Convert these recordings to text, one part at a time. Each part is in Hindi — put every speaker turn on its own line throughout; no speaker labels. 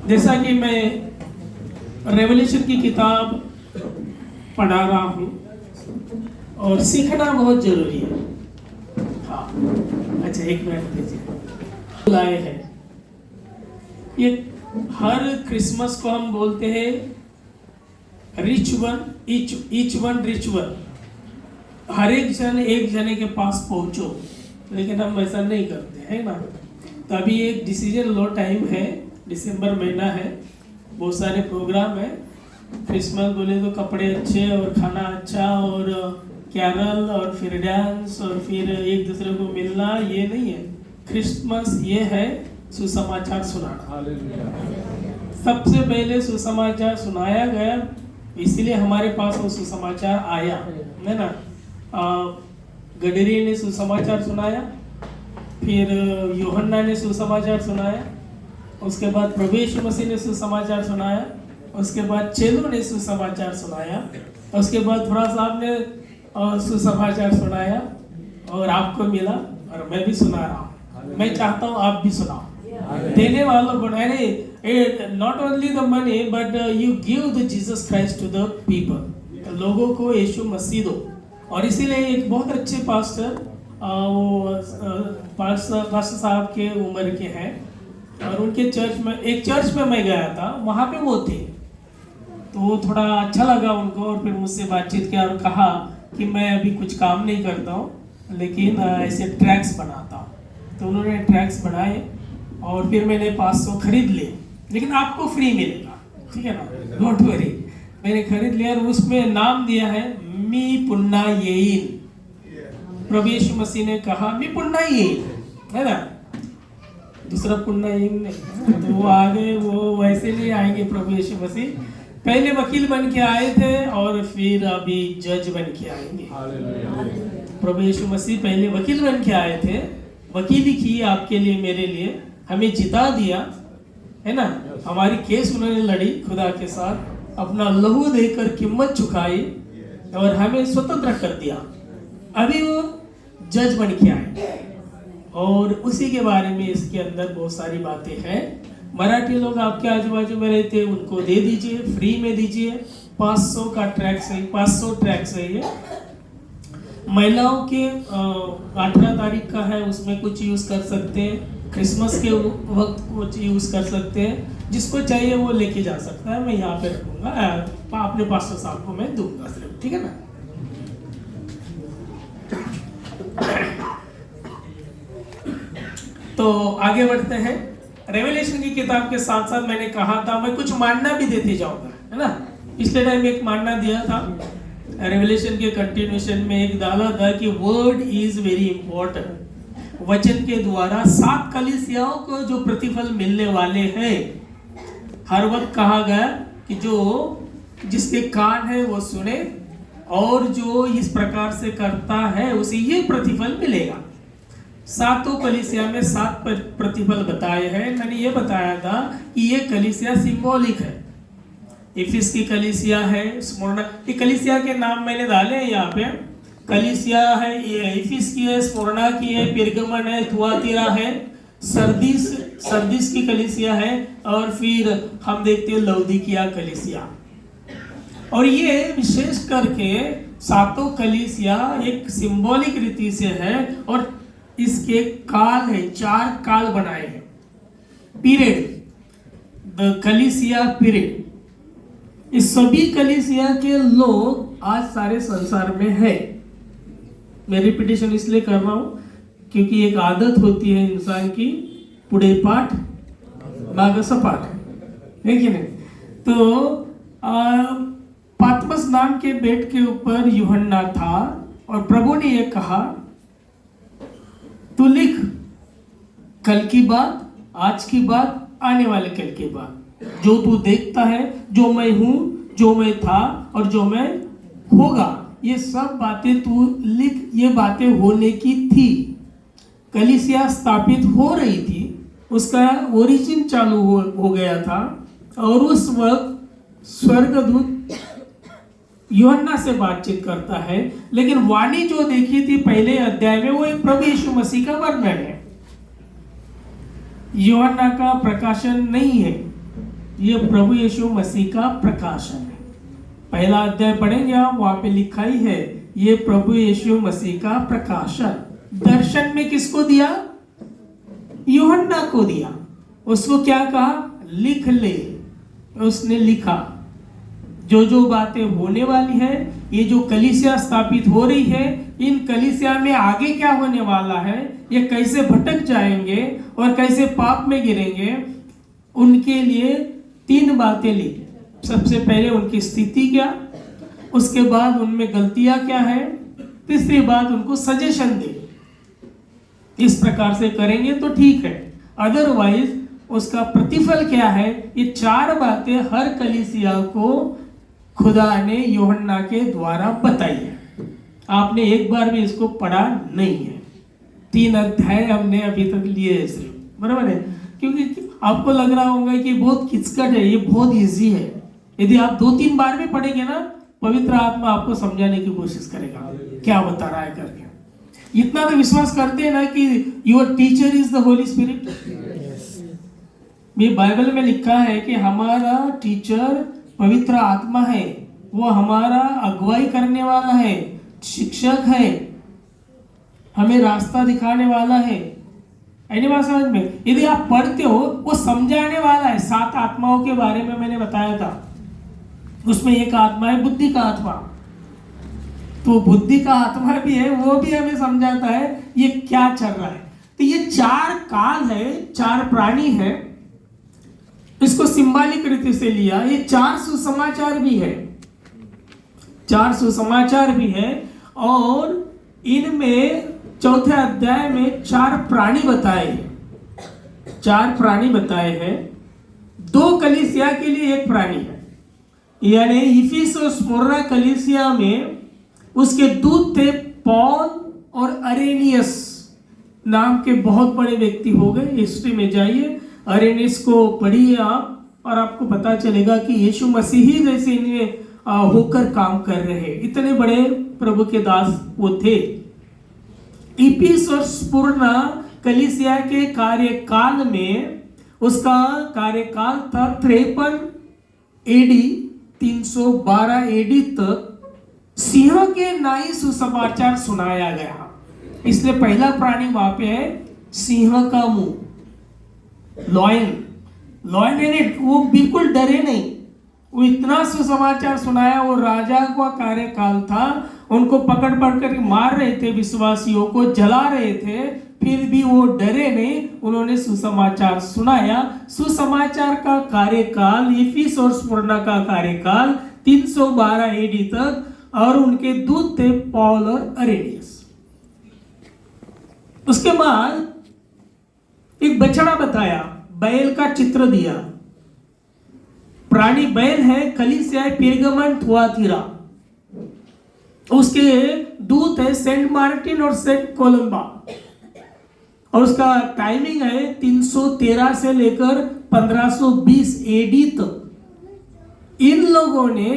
जैसा कि मैं रेवल्यूशन की किताब पढ़ा रहा हूँ और सीखना बहुत जरूरी है। हाँ, अच्छा एक मिनट दीजिए। लाए हैं ये हर क्रिसमस को हम बोलते हैं rich one, each one rich one. हर एक जन एक जने के पास पहुंचो, लेकिन हम ऐसा नहीं करते हैं ना। तो अभी एक डिसीजन लो टाइम है, दिसंबर महीना है, बहुत सारे प्रोग्राम है। क्रिसमस बोले तो कपड़े अच्छे और खाना अच्छा और कैरल और फिर डांस और फिर एक दूसरे को मिलना, ये नहीं है। क्रिसमस ये है सुसमाचार सुनाना। सबसे पहले सुसमाचार सुनाया गया, इसलिए हमारे पास वो सुसमाचार आया है ना। गडरी ने सुसमाचार सुनाया, फिर यूहन्ना ने सुसमाचार सुनाया, उसके बाद प्रभु यीशु मसीह ने सुसमाचार सुनाया, उसके बाद चेलों ने सुसमाचार सुनाया, उसके बाद फरा साहब ने सुसमाचार सुनाया और आपको मिला और मैं भी सुना रहा हूँ। मैं चाहता हूँ आप भी सुनाओ। देने वालों को not only the money but you give the Jesus Christ to the people. लोगों को यीशु मसीह दो। और इसीलिए एक बहुत अच्छे पास्टर पास्टर साहब के उम्र के हैं और उनके चर्च में, एक चर्च में मैं गया था, वहाँ पे वो थे। तो वो थोड़ा अच्छा लगा उनको और फिर मुझसे बातचीत किया और कहा कि मैं अभी कुछ काम नहीं करता हूँ, लेकिन ऐसे ट्रैक्स बनाता हूँ। तो उन्होंने ट्रैक्स बनाए और फिर मैंने 500 खरीद लिए, लेकिन आपको फ्री मिलेगा, ठीक है ना, डोंट वरी। मैंने खरीद लिया और उसमें नाम दिया है मी पुन्ना येइन। प्रभु यीशु मसीह ने कहा मी पुन्ना येइन, है ना, दूसरा पुन्ना येइन नहीं। तो वो आगे वो वैसे नहीं आएंगे। प्रभु यीशु मसीह पहले वकील बन के आए थे और फिर अभी जज बन के आएंगे। प्रभु यीशु मसीह पहले वकील बन के आए थे, वकीली की आपके लिए मेरे लिए, हमें जिता दिया, है ना। हमारी केस उन्होंने लड़ी खुदा के साथ, अपना लहू देकर कीमत चुकाई और हमें स्वतंत्र कर दिया। अभी वो जज बन के आए और उसी के बारे में इसके अंदर बहुत सारी बातें हैं। मराठी लोग आपके आजू बाजू में रहते हैं, उनको दे दीजिए, फ्री में दीजिए। 500 का ट्रैक सही, 500 ट्रैक सही है। महिलाओं के 18 तारीख का है, उसमें कुछ यूज कर सकते हैं। क्रिसमस के वक्त कुछ यूज कर सकते हैं। जिसको चाहिए वो लेके जा सकता है। मैं यहाँ पे रखूंगा, अपने पास्टर साहब को मैं दूंगा सिर्फ, ठीक है ना। तो आगे बढ़ते हैं। रेवलेशन की किताब के साथ साथ मैंने कहा था मैं कुछ मानना भी देते जाऊंगा, है ना। पिछले टाइम एक मानना दिया था, रेवलेशन के कंटिन्यूएशन में एक डाला था कि वर्ड इज वेरी इंपॉर्टेंट। वचन के द्वारा 7 कलीसियाओं को जो प्रतिफल मिलने वाले हैं, हर वक्त कहा गया कि जो जिसके कान है वो सुने और जो इस प्रकार से करता है उसे ये प्रतिफल मिलेगा। 7 कलीसिया में 7 प्रतिफल बताए हैं। मैंने ये बताया था कि ये कलीसिया सिंबॉलिक है। इफिस की कलीसिया है, स्मुरना की कलीसिया के नाम मैंने डाले हैं यहाँ पे। कलीसिया है, ये इफिस की है, स्मुरना की है, पिरगमन है, थुआतीरा है, सरदीस की कलीसिया है और फिर हम देखते हैं लौदीकिया कलीसिया। और ये विशेष करके 7 कलीसिया एक सिंबॉलिक रीति से है और इसके काल है, 4 काल बनाए हैं। पीरियड, द कलीसिया पीरियड। इस सभी कलीसिया के लोग आज सारे संसार में है। मैं रिपीटेशन इसलिए कर रहा हूं क्योंकि एक आदत होती है इंसान की, पुढे पाठ मागे सपाट, है कि नहीं। तो पातमस नाम के बेट के ऊपर यूहन्ना था और प्रभु ने यह कहा तू लिख कल की बात, आज की बात, आने वाले कल की बात, जो तू देखता है, जो मैं हूं, जो मैं था और जो मैं होगा, ये सब बातें तू लिख। ये बातें होने की थी, कलीसिया स्थापित हो रही थी, उसका ओरिजिन चालू हो गया था और उस वक्त स्वर्गदूत यूहन्ना से बातचीत करता है। लेकिन वाणी जो देखी थी पहले अध्याय में वो एक प्रभु यीशु मसीह का वर्णन है। यूहन्ना का प्रकाशन नहीं है, ये प्रभु यीशु मसीह का प्रकाशन है। पहला अध्याय पढ़ेंगे आप, वहां पे लिखा ही है ये प्रभु यीशु मसीह का प्रकाशन। दर्शन में किसको दिया? यूहन्ना को दिया। उसको क्या कहा? लिख ले। उसने लिखा जो जो बातें होने वाली है, ये जो कलीसिया स्थापित हो रही है, इन कलीसिया में आगे क्या होने वाला है, ये कैसे भटक जाएंगे और कैसे पाप में गिरेंगे, उनके लिए 3 बातें लिखी। सबसे पहले उनकी स्थिति क्या, उसके बाद उनमें गलतियां क्या है, तीसरी बात उनको सजेशन दे। इस प्रकार से करेंगे तो ठीक है, अदरवाइज उसका प्रतिफल क्या है। ये 4 बातें हर कलीसिया को खुदा ने यूहन्ना के द्वारा बताई है। आपने एक बार भी इसको पढ़ा नहीं है। 3 अध्याय हमने अभी तक लिए हैं सिर्फ, बराबर है। क्योंकि आपको लग रहा होगा कि बहुत किचकट है, ये बहुत इजी है। यदि आप 2-3 बार भी पढ़ेंगे ना, पवित्र आत्मा आपको समझाने की कोशिश करेगा क्या बता रहा है करके। इतना तो विश्वास करते हैं ना कि your teacher is the Holi spirit. ये बाइबल में लिखा है कि हमारा टीचर पवित्र आत्मा है, वो हमारा अगुवाई करने वाला है, शिक्षक है, हमें रास्ता दिखाने वाला है। ऐनी बात समझ में? यदि आप पढ़ते हो, वो समझाने वाला है। 7 आत्माओं के बारे में मैंने बताया था, उसमें एक आत्मा है बुद्धि का आत्मा। तो बुद्धि का आत्मा भी है, वो भी हमें समझाता है ये क्या चल रहा है। तो ये 4 काल है, 4 प्राणी है, इसको सिंबॉलिक रीति से लिया। ये 4 सुसमाचार भी है, 4 सुसमाचार भी है। और इनमें 4थे अध्याय में 4 प्राणी बताए हैं, 4 प्राणी बताए हैं। 2 कलीसिया के लिए 1 प्राणी है, यानी इफिस और स्मुर्ना कलीसिया में उसके दूत थे पॉल और अरेनियस नाम के बहुत बड़े व्यक्ति हो गए। हिस्ट्री में जाइए, अरेनियस को पढ़िए आप, और आपको पता चलेगा कि यीशु मसीह ही जैसे इन्हें होकर काम कर रहे हैं। इतने बड़े प्रभु के दास वो थे। इफिस और स्मुर्ना कलीसिया के कार्यकाल में, उसका कार्यकाल था 53 एडी 312 एडी तक सिंह के नाई सुसमाचार सुनाया गया। इसलिए पहला प्राणी वहां पे है सिंह का मुंह, लॉयन। लॉयन है, वो बिल्कुल डरे नहीं, वो इतना सुसमाचार सुनाया। वो राजा का कार्यकाल था, उनको पकड़ कर मार रहे थे, विश्वासियों को जला रहे थे, फिर भी वो डरे नहीं, उन्होंने सुसमाचार सुनाया। सुसमाचार का कार्यकाल, इफिस और स्मुर्ना का कार्यकाल 312 एडी तक, और उनके दूत थे पॉल और अरेनियस। उसके बाद एक बछड़ा बताया, बैल का चित्र दिया। प्राणी बैल है, कलीसिया पेर्गमन थुआतीरा। उसके दूत है सेंट मार्टिन और सेंट कोलंबा, और उसका टाइमिंग है 313 से लेकर 1520 एडी तक। इन लोगों ने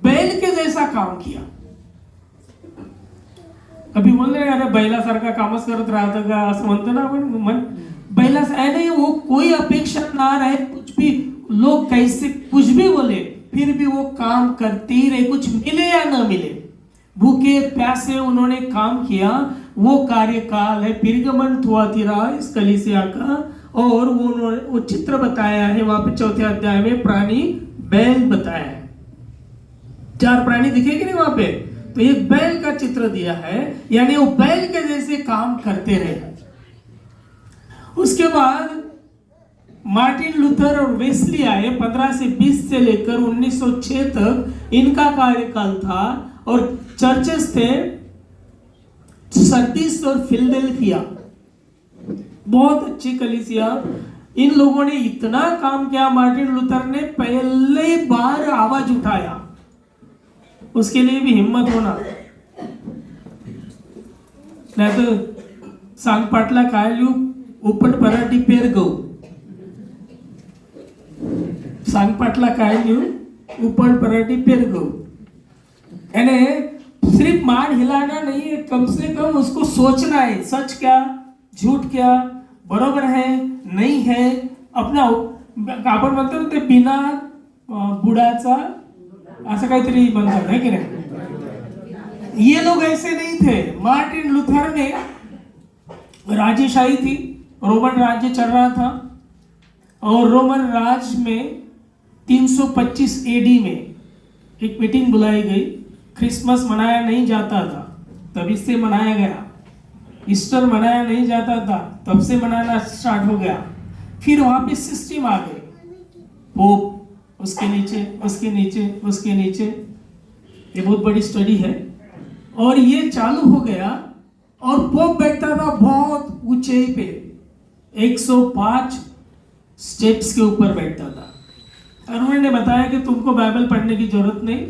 बैल के जैसा काम किया। कभी बोलले अरे बैलासारखा कामच करत राहतं का, असं म्हणतो ना आपण। मन बैला नहीं, वो कोई अपेक्षा ना रहे, कुछ भी लोग कैसे कुछ भी बोले, फिर भी वो काम करते ही रहे, कुछ मिले या ना मिले, भूखे प्यासे उन्होंने काम किया। वो कार्यकाल है पेर्गमन थुआतीरा इस कलीसिया का। और वो चित्र बताया है वहां पे 4थे अध्याय में, प्राणी बैल बताया है। 4 प्राणी दिखेंगे नहीं वहां पे, तो एक बैल का चित्र दिया है, यानी वो बैल के जैसे काम करते रहे। उसके बाद मार्टिन लूथर और वेस्ली आए, 1520 से लेकर 1906 तक इनका कार्यकाल था। और चर्चेस थे सर्दिस और फिलडेल्फिया, बहुत अच्छी कलीसिया। इन लोगों ने इतना काम किया, मार्टिन लूथर ने पहले बार आवाज उठाया, उसके लिए भी हिम्मत होना। नहीं तो सांग पाटला काय लिहू, उपट पराठी पेर गहू। सांग पाटला काय लिहू, उपट पराठी पेर गहू। यानी सिर्फ मान हिलाना नहीं है, कम से कम उसको सोचना है, सच क्या, झूठ क्या, बरोबर है, नहीं है, अपना आपण म्हणतो ना ते बिना बुडाचा असं काहीतरी म्हणतात है की नहीं। ये लोग ऐसे नहीं थे। मार्टिन लूथर ने राजेशाही थी, रोमन राज्य चल रहा था और रोमन राज में 325 एडी में एक मीटिंग बुलाई गई। क्रिसमस मनाया नहीं जाता था, तभी से मनाया गया। ईस्टर मनाया नहीं जाता था, तब से मनाना स्टार्ट हो गया। फिर वहां पे सिस्टम आ गई, पोप उसके नीचे उसके नीचे उसके नीचे, ये बहुत बड़ी स्टडी है। और ये चालू हो गया और पोप बैठता था बहुत ऊंचाई पे, 105 स्टेप्स के ऊपर बैठता था। और उन्होंने बताया कि तुमको बाइबल पढ़ने की जरूरत नहीं,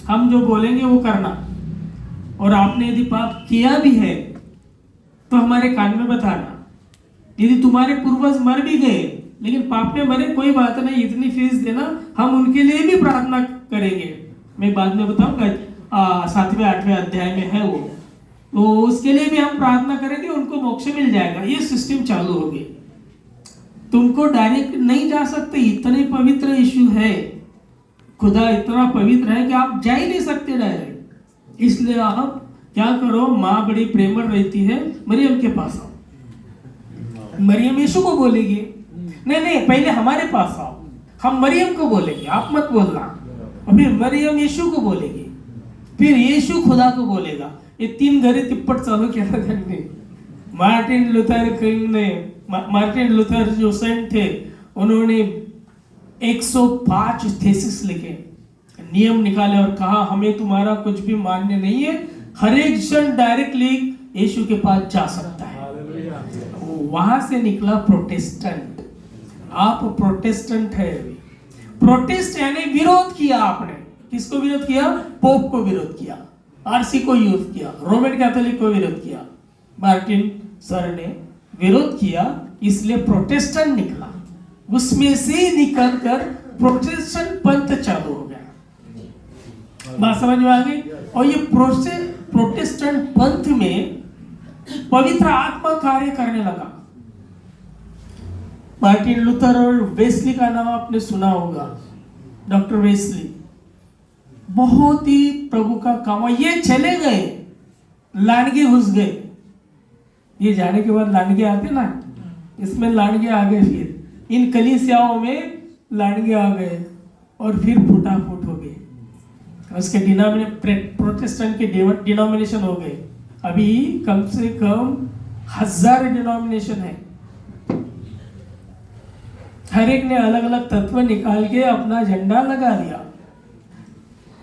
हम जो बोलेंगे वो करना, और आपने यदि पाप किया भी है तो हमारे कान में बताना। यदि तुम्हारे पूर्वज मर भी गए लेकिन पाप में मरे, कोई बात नहीं, इतनी फीस देना, हम उनके लिए भी प्रार्थना करेंगे। मैं बाद में बताऊंगा, 7वें 8वें अध्याय में है वो, तो उसके लिए भी हम प्रार्थना करेंगे, उनको मोक्ष मिल जाएगा। ये सिस्टम चालू हो गई। तुमको डायरेक्ट नहीं जा सकते, इतने पवित्र यीशु है, खुदा इतना पवित्र है कि आप जा ही नहीं सकते डायरेक्ट। इसलिए आप क्या करो, माँ बड़ी प्रेमळ रहती है, मरियम के पास आओ। मरियम यीशु को बोलेगी, नहीं नहीं पहले हमारे पास आओ, हम मरियम को बोलेंगे, आप मत बोलना। और फिर मरियम यीशु को बोलेगी, फिर यीशु खुदा को बोलेगा। ये 3 घरे तिप्पट चालू किया था त्यांनी। मार्टिन लूथर किंग ने, मार्टिन लूथर जो सेंट थे, उन्होंने 105 थेसिस लिखे, नियम निकाले और कहा हमें तुम्हारा कुछ भी मान्य नहीं है, हर एक जन डायरेक्टली यीशु के पास जा सकता है। वहां से निकला प्रोटेस्टेंट। आप प्रोटेस्टेंट है अभी। प्रोटेस्ट यानी विरोध किया आपने। किसको विरोध किया? पोप को विरोध किया, आरसी को विरोध किया, रोमन कैथोलिक को विरोध किया। मार्टिन सर ने विरोध किया, इसलिए प्रोटेस्टेंट निकला। उसमें से निकलकर प्रोटेस्टेंट पंथ चालू हो गया। बात समझ में आ गई? और ये प्रोटेस्टेंट पंथ में पवित्र आत्मा कार्य करने लगा। मार्टिन लूथर और वेस्ली का नाम आपने सुना होगा, डॉक्टर वेस्ली, बहुत ही प्रभु का काम। ये चले गए, लांडगे घुस गए। ये जाने के बाद लांडगे आते ना, इसमें लांडगे आ गए, फिर इन कलीसियाओं में लांडगे आ गए और फिर फूटाफूट हो गए। उसके प्रोटेस्टेंट के डिनोमिनेशन हो गए। अभी कम से कम 1000 डिनोमिनेशन है। हर एक ने अलग अलग तत्व निकाल के अपना झंडा लगा दिया,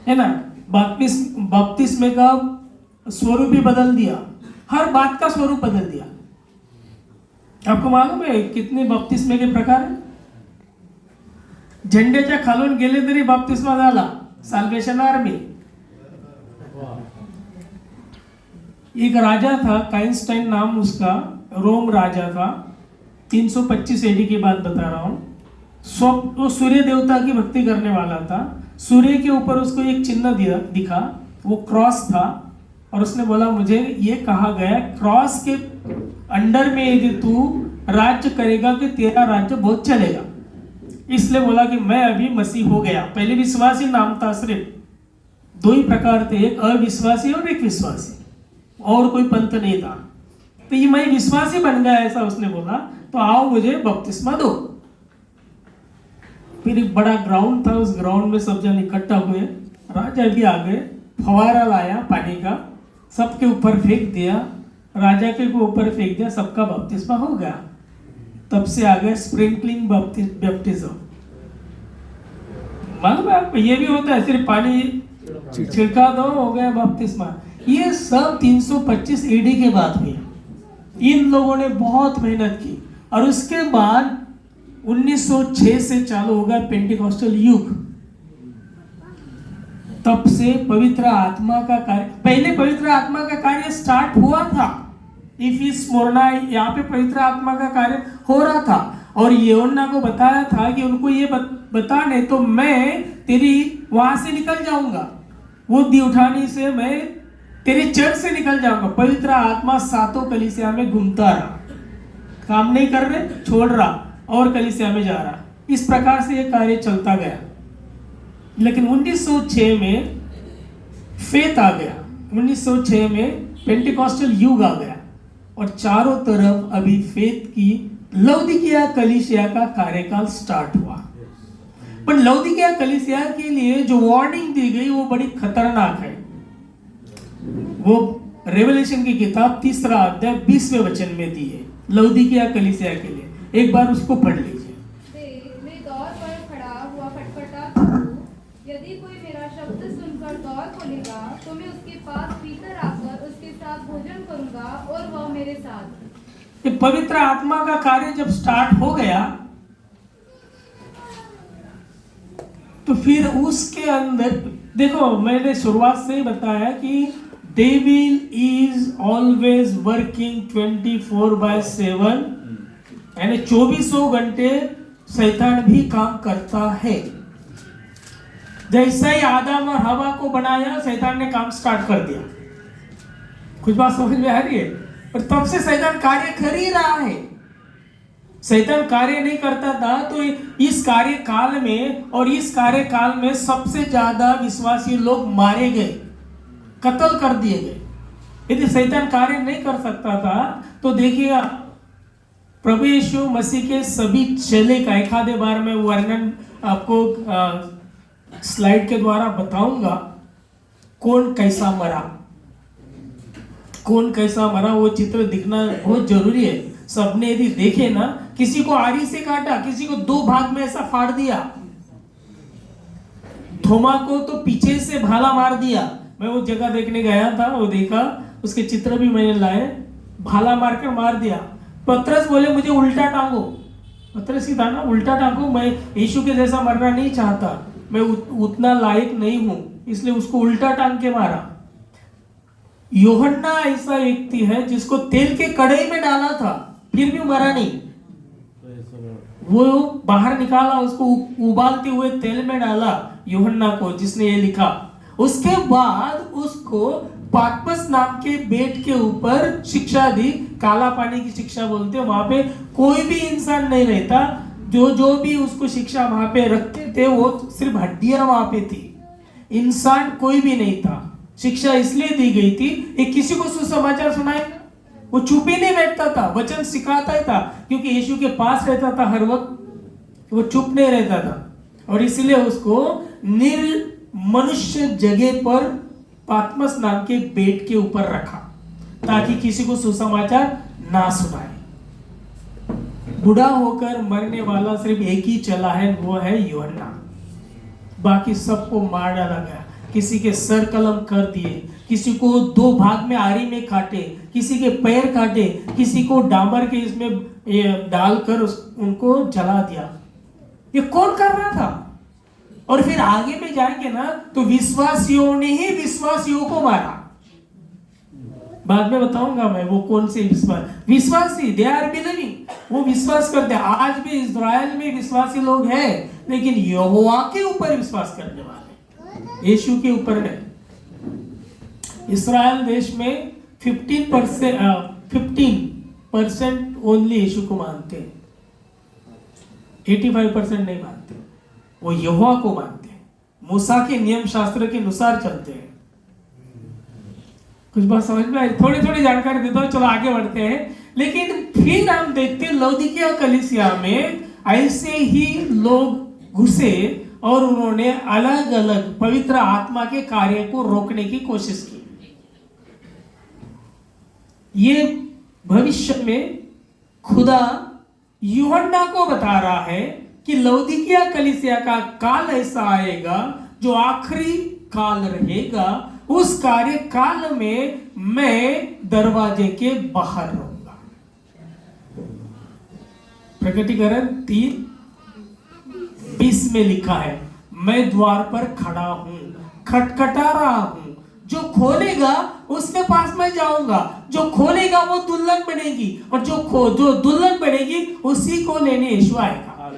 है ना। बपतिस्मे का स्वरूप भी बदल दिया, हर बात का स्वरूप बदल दिया। आपको मालूम है कितने बपतिस्मे के प्रकार हैं? झेंड्याच्या खालून गेले तरी बपतिस्मा झाला, साल्वेशन आर्मी। एक राजा था, काइंस्टाइन नाम उसका, रोम राजा था, 325 एडी की बात बता रहा हूं। वो सूर्य देवता की भक्ति करने वाला था। सूर्य के ऊपर उसको एक चिन्ह दिखा, वो क्रॉस था, और उसने बोला मुझे ये कहा गया क्रॉस के अंडर में यदि तू राज्य करेगा कि तेरा राज्य बहुत चलेगा। इसलिए बोला कि मैं अभी मसीह हो गया। पहले विश्वासी नाम था, सिर्फ 2 ही प्रकार थे, एक अविश्वासी और एक विश्वासी, और कोई पंथ नहीं था। तो ये मैं विश्वासी बन गया, ऐसा उसने बोला, तो आओ मुझे बपतिस्मा दो। फिर एक बड़ा ग्राउंड था, उस ग्राउंड में सब जन इकट्ठा हुए, राजा भी आ गए, फवारा लाया पानी का, सबके ऊपर फेंक दिया, राजा के ऊपर फेंक दिया, सबका बपतिस्मा हो गया। तब से आ गया स्प्रिंकलिंग बैप्टिज्म। मालूम है आपको, ये भी होता है, सिर्फ पानी छिड़का दो, हो गया बपतिस्मा। ये सब 325 एडी के बाद हुई। इन लोगों ने बहुत मेहनत की, और उसके बाद 1906 से चालू होगा पेंटिकॉस्टल युग। तब से पवित्र आत्मा का कार्य, पहले पवित्र आत्मा का कार्य स्टार्ट हुआ था इफिस स्मुरना, यहाँ पे पवित्र आत्मा का कार्य हो रहा था। और यूहन्ना को बताया था कि उनको ये बता, नहीं तो मैं तेरी वहां से निकल जाऊंगा, वो दिउठानी से मैं तेरे चर्च से निकल जाऊंगा। पवित्र आत्मा 7 कलीसिया में घूमता रहा, काम नहीं कर रहे, छोड़ रहा, और कलीसिया में जा रहा। इस प्रकार से ये कार्य चलता गया। लेकिन 1906 में फेथ आ गया, 1906 में पेंटिकॉस्टल युग आ गया और चारों तरफ अभी फेथ की लौदीकिया कलीसिया का कार्यकाल स्टार्ट हुआ। पर लौदीकिया कलीसिया के लिए जो वार्निंग दी गई वो बड़ी खतरनाक है। वो रेवलेशन की किताब 3 अध्याय 20वें वचन में दी है लौदीकिया कलीसिया के लिए। एक बार उसको पढ़ लीजिए।
मैं द्वार पर खड़ा हुआ खटखटाता हूँ, यदि कोई मेरा शब्द सुनकर द्वार खोलेगा तो मैं उसके पास भीतर आकर उसके साथ भोजन करूंगा और वह मेरे साथ।
ये पवित्र आत्मा का कार्य जब स्टार्ट हो गया तो फिर उसके अंदर देखो, मैंने शुरुआत से ही बताया कि डेविल इज ऑलवेज वर्किंग 24/7, यानी 24 घंटे शैतान भी काम करता है। जैसे ही आदम और हवा को बनाया शैतान ने काम स्टार्ट कर दिया। कुछ बात समझ में आ रही है? और तब से शैतान कार्य कर ही रहा है। शैतान कार्य नहीं करता था तो इस कार्यकाल में और इस कार्यकाल में सबसे ज्यादा विश्वासी लोग मारे गए, कत्ल कर दिए गए। यदि शैतान कार्य नहीं कर सकता था तो देखिएगा प्रभु यीशु मसीह के सभी चेले का एक आधे बार में वर्णन आपको स्लाइड के द्वारा बताऊंगा। कौन कैसा मरा, कौन कैसा मरा, वो चित्र दिखना बहुत जरूरी है। सबने यदि देखे ना, किसी को आरी से काटा, किसी को 2 भाग में ऐसा फाड़ दिया, थोमा को तो पीछे से भाला मार दिया। मैं वो जगह देखने गया था, वो देखा, उसके चित्र भी मैंने लाए, भाला मारकर मार दिया। पतरस बोले मुझे उल्टा टांगो, पतरस ही था ना, उल्टा टांगो, मैं यीशु के जैसा मरना नहीं चाहता, मैं उतना लायक नहीं हूं, इसलिए उसको उल्टा टांग के मारा। यूहन्ना ऐसा व्यक्ति है जिसको तेल के कड़ाई में डाला था फिर भी मरा नहीं, वो बाहर निकाला, उसको उबालते हुए तेल में डाला यूहन्ना को, जिसने ये लिखा। उसके बाद उसको पाटमस नाम के बेट के ऊपर शिक्षा दी, काला पानी की शिक्षा बोलते हैं। वहां पे कोई भी इंसान नहीं रहता, जो भी उसको शिक्षा वहां पे रखते थे वो सिर्फ हड्डियां वहां पे थी, इंसान कोई भी नहीं था। शिक्षा इसलिए दी गई थी कि किसी को सुसमाचार सुनाए, वो चुप ही नहीं बैठता था, वचन सिखाता ही था, क्योंकि यीशु के पास रहता था हर वक्त, वो चुप नहीं रहता था। और इसलिए उसको निर्मनुष्य जगह पर पातमस नाम के बेट के ऊपर रखा ताकि किसी को सुसमाचार ना सुनाए। बूढ़ा होकर मरने वाला सिर्फ एक ही चला है, वो है यूहन्ना। बाकी सबको मार डाला गया, किसी के सर कलम कर दिए, किसी को 2 भाग में आरी में काटे, किसी के पैर काटे, किसी को डामर के इसमें डालकर उनको जला दिया। ये कौन कर रहा था? और फिर आगे में जाएंगे ना तो विश्वासियों ने ही विश्वासियों को मारा। बाद में बताऊंगा मैं वो कौन से विश्वासी, दे आर बिलीविंग, वो विश्वास करते हैं। आज भी इस्राएल में विश्वासी लोग हैं, लेकिन यहोवा के ऊपर विश्वास करने वाले, यीशु के ऊपर नहीं। इस्राएल देश में 15% ओनली यीशु को मानते हैं, 85% नहीं मानते। वो यहोवा को मानते हैं, मूसा के नियम शास्त्र के अनुसार चलते हैं। कुछ बात समझ में आई? थोड़ी थोड़ी जानकारी देता हूँ, चलो आगे बढ़ते हैं। लेकिन फिर हम देखते हैं लौदीकिया कलीसिया में ऐसे ही लोग घुसे और उन्होंने अलग अलग पवित्र आत्मा के कार्य को रोकने की कोशिश की। ये भविष्य में खुदा यूहन्ना को बता रहा है कि लौदीकिया कलीसिया का काल ऐसा आएगा जो आखिरी काल रहेगा। उस कार्य काल में मैं दरवाजे के बाहर रहूंगा। प्रकटीकरण 3:20 में लिखा है, मैं द्वार पर खड़ा हूं, खटखटा रहा हूं, जो खोलेगा उसके पास मैं जाऊंगा, जो खोलेगा वो दुल्हन बनेगी, और जो दुल्हन बनेगी उसी को लेने यीशु आएगा।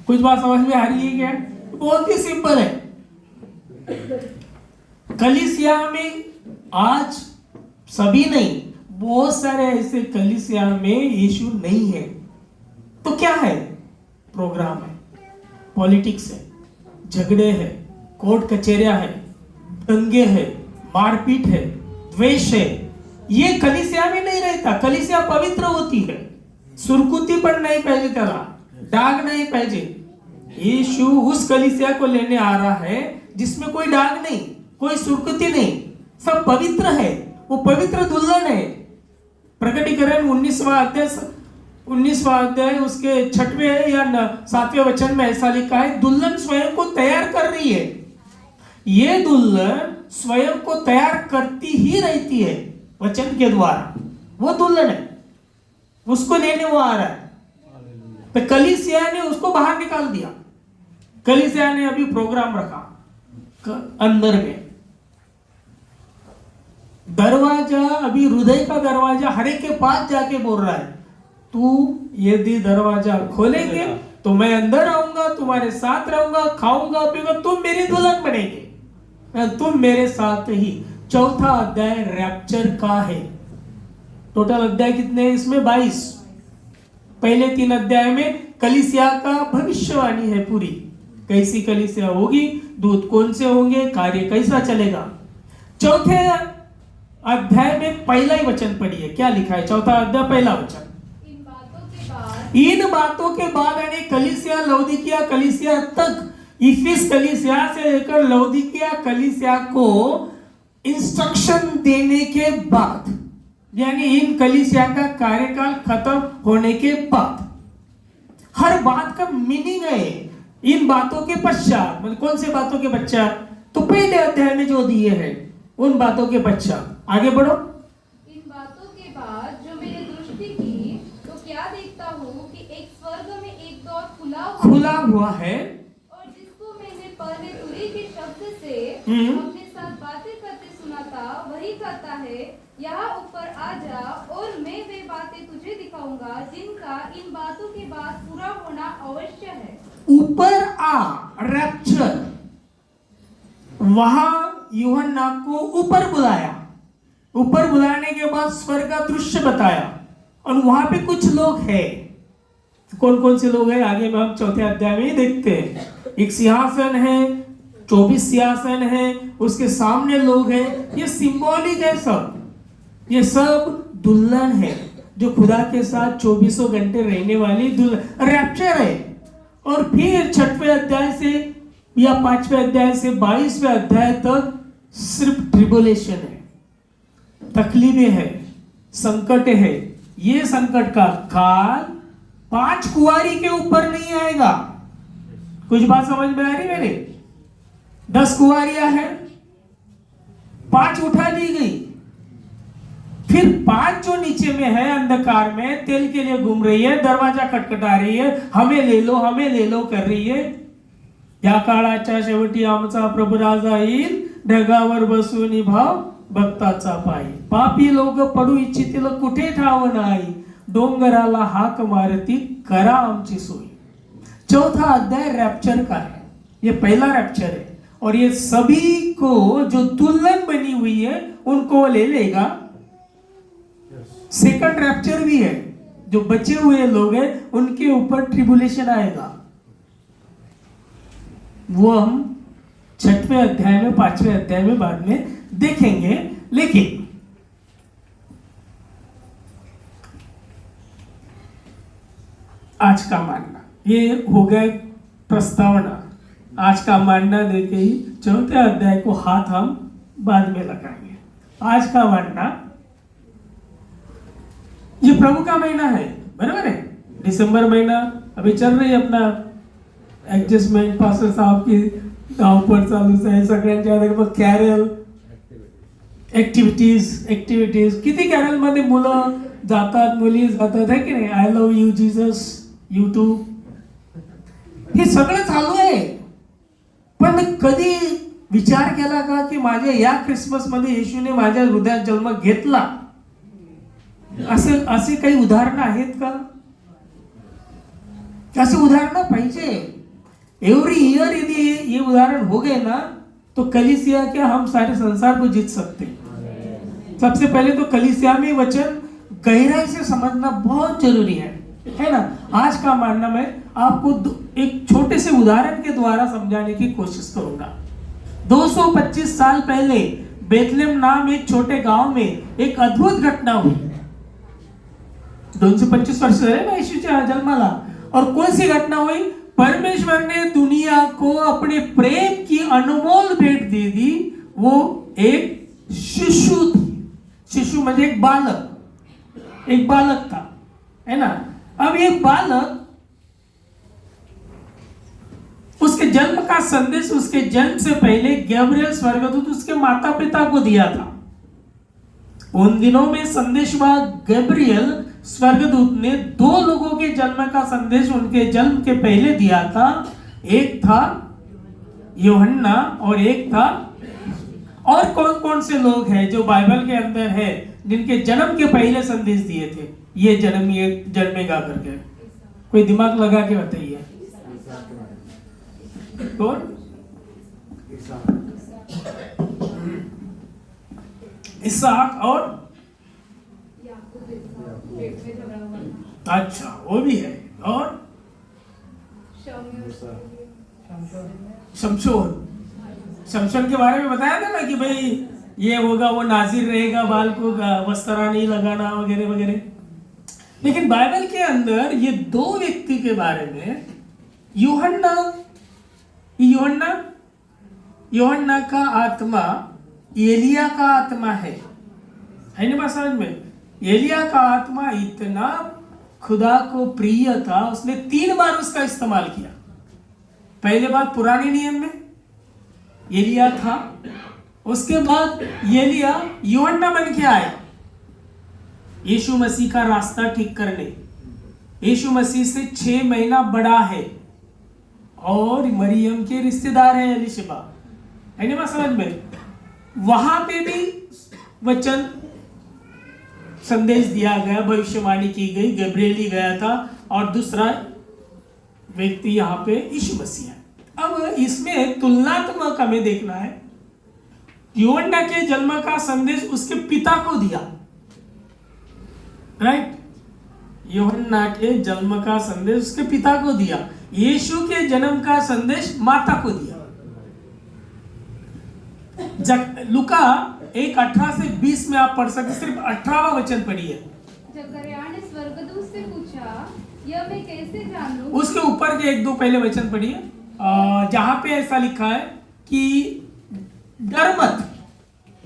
कुछ बात समझ में आ रही है क्या? बहुत ही सिंपल है। कलीसिया में आज सभी नहीं, बहुत सारे ऐसे कलीसिया में यीशु नहीं है। तो क्या है? प्रोग्राम है, पॉलिटिक्स है, झगड़े है, कोर्ट कचहरियां है, दंगे है, मारपीट है, द्वेष है। ये कलीसिया में नहीं रहता। कलीसिया पवित्र होती है, सुरकुती पण नाही पाहिजे, त्याला डाग नहीं पाहिजे। यीशु उस कलीसिया को लेने आ रहा है जिसमें कोई डाग नहीं, कोई सुरकुती नहीं, सब पवित्र है। वो पवित्र दुल्हन है। प्रकटीकरण 19वां अध्याय उसके 6वें या 7वें वचन में ऐसा लिखा है, दुल्हन स्वयं को तैयार कर रही है। ये दुल्हन स्वयं को तैयार करती ही रहती है वचन के द्वारा। वो दुल्हन है, उसको लेने वो आ रहा है। तो कलीसिया ने उसको बाहर निकाल दिया। कलीसिया ने अभी प्रोग्राम रखा अंदर में। दरवाजा, अभी हृदय का दरवाजा हर एक के पास जाके बोल रहा है, तू यदि दरवाजा खोलेंगे तो मैं अंदर आऊंगा, तुम्हारे साथ रहूंगा, खाऊंगा पीऊंगा, तुम मेरी दुल्हन बनेंगे, तुम मेरे साथ ही। चौथा अध्याय रैप्चर का है। टोटल अध्याय कितने हैं इसमें? 22। पहले 3 अध्याय में कलीसिया का भविष्यवाणी है पूरी, कैसी कलीसिया होगी, दूत कौन से होंगे, कार्य कैसा चलेगा। चौथे अध्याय में पहला ही वचन पढ़िए, क्या लिखा है? चौथा अध्याय पहला वचन, इन बातों के बाद यानी कलीसिया, लौदीकिया कलीसिया तक, इफिस कलीसिया से लेकर लौदीकिया कलीसिया को इंस्ट्रक्शन देने के बाद, यानी इन कलीसिया का कार्यकाल खत्म होने के बाद, हर बात का मीनिंग है इन बातों के पश्चात। मतलब कौन से बातों के पश्चात? तो पहले अध्याय में जो दिए हैं उन बातों के पश्चात। आगे बढ़ो।
इन बातों के बाद जो मैंने दृष्टि की तो क्या देखता हूँ कि एक स्वर्ग में एक द्वार खुला
हुआ है,
और जिसको मैंने पहले तुरी के शब्द से अपने साथ बातें करते सुना था, वही कहता है, यहाँ ऊपर आ जा और मैं वे बातें तुझे दिखाऊंगा जिनका इन बातों के बाद पूरा होना अवश्य है।
ऊपर आ, रैप्चर। वहां यूहन्ना को ऊपर बुलाया, ऊपर बुलाने के बाद स्वर्ग का दृश्य बताया, और वहां पे कुछ लोग हैं। कौन कौन से लोग हैं आगे में हम चौथे अध्याय में ही देखते हैं। एक सिंहासन है, 24 सिंहासन है, उसके सामने लोग हैं। ये सिंबॉलिक है सब, ये सब दुल्हन है जो खुदा के साथ 24 घंटे रहने वाली दुल्हन, रैप्चर है। और फिर 6वें अध्याय से या 5वें अध्याय से 22वें अध्याय तक सिर्फ ट्रिबुलेशन है, तकलीफें है, संकट है। ये संकट का काल 5 कुंवारी के ऊपर नहीं आएगा। कुछ बात समझ में आ रही मेरे? 10 कुंवारियां हैं, 5 उठा ली गई, फिर 5 जो नीचे में है अंधकार में तेल के लिए घूम रही है, दरवाजा खटखटा रही है, हमें ले लो हमें ले लो कर रही है। या काळाच्या शेवटी आमचा प्रभू राजा येईल, ढगावर बसून भाव भक्ताचा पायी। पापी लोक पडू इच्छितील कुठे ठाव नाही, डोंगराला हाक मारती करा आमची सोय। चौथा अध्याय रैप्चर का है, ये पहला रैप्चर है, और ये सभी को जो दुल्हन बनी हुई है उनको ले लेगा। सेकंड रैप्चर भी है, जो बचे हुए लोग हैं उनके ऊपर ट्रिबुलेशन आएगा। वो हम 6वें अध्याय में 5वें अध्याय में बाद में देखेंगे। लेकिन आज का मानना ये हो गया प्रस्तावना। आज का मानना देके ही 4थे अध्याय को हाथ हम बाद में लगाएंगे। आज का मानना, ये प्रभु का महीना है, बराबर है। दिसंबर महीना अभी चल रही है, अपना ऍडजस्टमेंट पास्टर साहब की धावपळ चालूच आहे सगळ्यांच्या। कॅरल ऍक्टिव्हिटीज किती कॅरल मध्ये मुलं जातात, मुली जातात, है की नाही? I love you Jesus, YouTube, हे सगळं चालू आहे। पण कधी विचार केला का की माझ्या या क्रिसमस मध्ये येशूने माझ्या हृदयात जन्म घेतला? असे काही उदाहरणं आहेत का? ऐसे उदाहरण पाहिजे। एवरी ईयर यदि ये उदाहरण हो गए ना तो कलीसिया क्या, हम सारे संसार को जीत सकते। सबसे पहले तो कलीसिया में वचन गहराई से समझना बहुत जरूरी है। है ना। आज का मानना मैं आपको एक छोटे से उदाहरण के द्वारा समझाने की कोशिश करूंगा। 225 साल पहले बेथलेम नाम एक छोटे गांव में एक अद्भुत घटना हुई। 225 वर्ष रहे ना यीशुच्या जन्माला। और कौन सी घटना हुई? परमेश्वर ने दुनिया को अपने प्रेम की अनमोल भेंट दे दी। वो एक शिशु थी। शिशु म्हणजे एक बालक था, है ना। अब एक बालक, उसके जन्म का संदेश उसके जन्म से पहले गैब्रियल स्वर्गदूत उसके माता पिता को दिया था। उन दिनों में संदेशवाहक गैब्रियल स्वर्गदूत ने 2 लोगों के जन्म का संदेश उनके जन्म के पहले दिया था। एक था यूहन्ना और एक था, और कौन कौन से लोग हैं जो बाइबल के अंदर है जिनके जन्म के पहले संदेश दिए थे? ये जन्मेगा करके कोई दिमाग लगा के बताइए कौन? इसहाक और अच्छा वो भी है, और शमशोन के बारे में बताया था ना कि भाई ये होगा, वो नाजिर रहेगा, बाल को वस्त्रा नहीं लगाना वगैरह वगैरह। लेकिन बाइबल के अंदर ये 2 व्यक्ति के बारे में यूहन्ना का आत्मा एलिया का आत्मा है ना बात समझ में? एलिया का आत्मा इतना खुदा को प्रिय था, उसने 3 बार उसका इस्तेमाल किया। पहले बात पुराने नियम में एलिया था, उसके बाद एलिया यूहन्ना बन के आया यीशु मसीह का रास्ता ठीक करने। यीशु मसीह से 6 महीना बड़ा है और मरियम के रिश्तेदार है एलिशबा, है ना समझ में? वहां पे भी वचन संदेश दिया गया, भविष्यवाणी की गई, गब्रिएल ही गया था, और दूसरा व्यक्ति यहाँ पे यीशु मसीह है। अब इसमें तुलनात्मक हमें देखना है। यूहन्ना के जन्म का संदेश उसके पिता को दिया, राइट? यूहन्ना के जन्म का संदेश उसके पिता को दिया। यीशु के जन्म का संदेश माता को दिया। लुका 1:18 से 20 में आप पढ़ सकते, सिर्फ 18वां वचन पढ़िए।
जकरिया ने स्वर्गदूत से पूछा, यह मैं कैसे जानूं?
उसके ऊपर के 1-2 पहले वचन पढ़िए, जहां पे ऐसा लिखा है कि डर मत।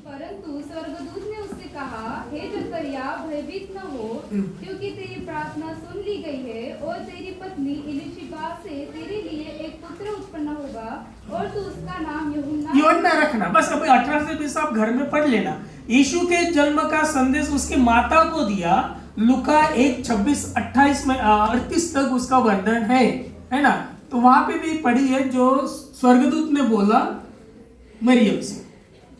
परंतु स्वर्गदूत ने उससे कहा, हे जकरिया, भयभीत न हो, क्योंकि तेरी प्रार्थना सुन ली गई है, और तेरी पत्नी एलिशबा से तेरे लिए एक पुत्र उत्पन्न होगा, और तू उसका नाम यूहन्ना
रखना। बस अब 18 से 20 आप घर में पढ़ लेना। यीशु के जन्म का संदेश उसके माता को दिया। लुका 1:26-28 में 38 तक उसका वर्णन है ना। तो वहां पे भी पढ़ी है जो स्वर्गदूत ने बोला मरियम से,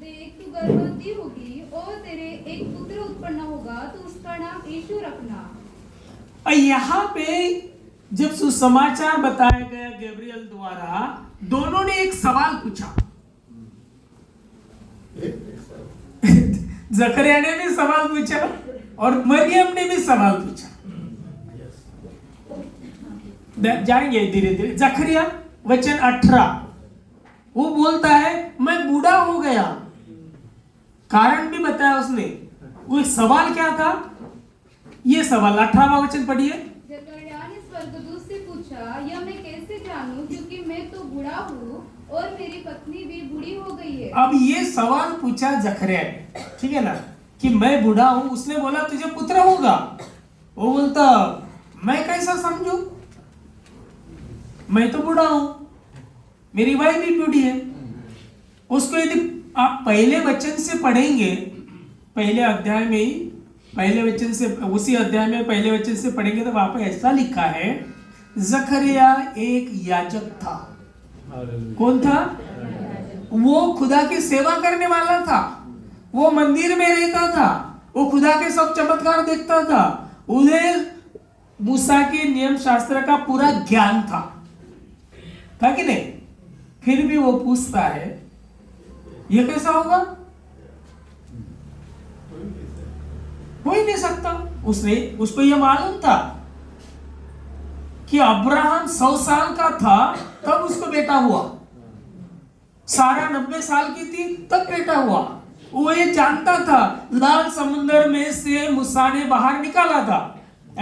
देख तू गर्भवती होगी और तेरे एक पुत्र उत्पन्न होगा, तो उसका नाम यीशु रखना।
यहाँ पे जब सुसमाचार बताया गया गैब्रिएल द्वारा, दोनों ने एक सवाल पूछा। जकरिया ने भी सवाल पूछा और मरियम ने भी सवाल पूछा। जाएंगे धीरे धीरे। जकरिया वचन 18, वो बोलता है मैं बूढ़ा हो गया। कारण भी बताया उसने। वो सवाल क्या था? ये सवाल 18वां वचन पढ़िए।
जकरिया ने स्वर्गदूत से पूछा, यह मैं कैसे जानूं, क्योंकि मैं तो बूढ़ा हूँ और मेरी पत्नी भी बूढ़ी हो गई है।
अब ये सवाल पूछा जकरिया ने, ठीक है ना, कि मैं बूढ़ा हूँ। उसने बोला तुझे पुत्र होगा। वो बोलता मैं कैसा समझूं, मैं तो बूढ़ा हूं, मेरी वाइफ भी बूढ़ी है। उसको यदि आप पहले वचन से पढ़ेंगे, पहले अध्याय में ही पहले वचन से, उसी अध्याय में पहले वचन से पढ़ेंगे तो वहां पर ऐसा लिखा है, जकरिया एक याजक था। कौन था? वो खुदा की सेवा करने वाला था। वो मंदिर में रहता था। वो खुदा के सब चमत्कार देखता था। उन्हें मूसा के नियम शास्त्र का पूरा ज्ञान था कि नहीं? फिर भी वो पूछता है ये कैसा होगा? हो ही नहीं सकता। उसको ये मालूम था कि अब्राहम 100 साल का था तब उसको बेटा हुआ, सारा 90 साल की थी तब बेटा हुआ। वो ये जानता था लाल समुद्र में से मूसा ने बाहर निकाला था,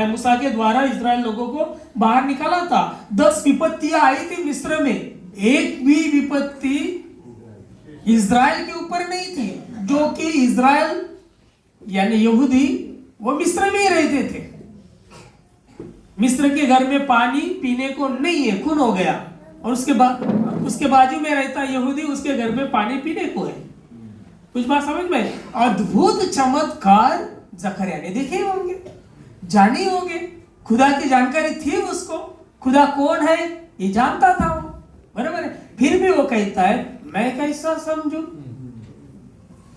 मूसा के द्वारा इस्राएल लोगों को बाहर निकाला था। 10 विपत्तियां आई थी मिस्र में, एक भी विपत्ति इस्राएल के ऊपर नहीं थी, जो कि इस्राएल यानी यहूदी वो मिस्र में ही रहते थे। मिस्र के घर में पानी पीने को नहीं है, खून हो गया, और उसके बाजू में रहता यहूदी, उसके घर में पानी पीने को है। कुछ बात समझ में? अद्भुत चमत्कार जकरिया ने देखे होंगे, जाने होंगे, खुदा की जानकारी थी उसको, खुदा कौन है ये जानता था वो, बराबर है। फिर भी वो कहता है मैं कैसा समझूं?